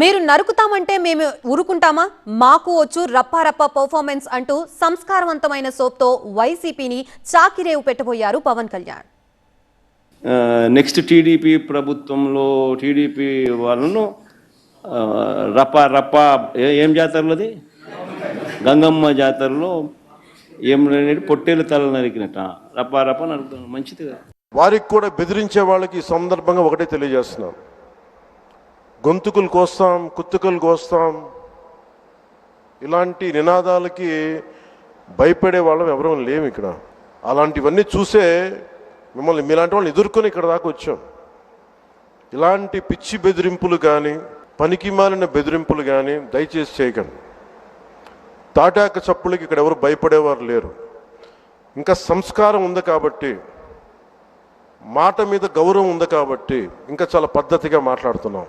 మీరు నరుకుతామంటే మేము ఊరుకుంటామా? మాకు వచ్చు రప్పారప్ప పర్ఫార్మెన్స్ అంటూ సంస్కారవంతమైన సోప్తో వైసీపీని చాకిరేవు పెట్టబోయారు పవన్ కళ్యాణ్. నెక్స్ట్ టీడీపీ ప్రభుత్వంలో టీడీపీ వాళ్ళను రప్ప ఏం జాతరలోది గంగమ్మ జాతరలో ఏం పొట్టేలు తల నరికినట్ట రప్ప నరుకుతాను. మంచిది కదా. వారికి కూడా బెదిరించే వాళ్ళకి ఈ సందర్భంగా ఒకటే తెలియజేస్తున్నాం. గొంతుకులు కోస్తాం, కుత్తుకలు కోస్తాం, ఇలాంటి నినాదాలకి భయపడే వాళ్ళం ఎవరూ లేము ఇక్కడ. అలాంటివన్నీ చూసే మిమ్మల్ని మీలాంటి వాళ్ళని ఎదుర్కొని ఇక్కడ దాకా వచ్చాం. ఇలాంటి పిచ్చి బెదిరింపులు కానీ పనికిమాలిన బెదిరింపులు కానీ దయచేసి చేయకండి. తాటాక చప్పులకి ఇక్కడ ఎవరు భయపడేవారు లేరు. ఇంకా సంస్కారం ఉంది కాబట్టి, మాట మీద గౌరవం ఉంది కాబట్టి ఇంకా చాలా పద్ధతిగా మాట్లాడుతున్నాం.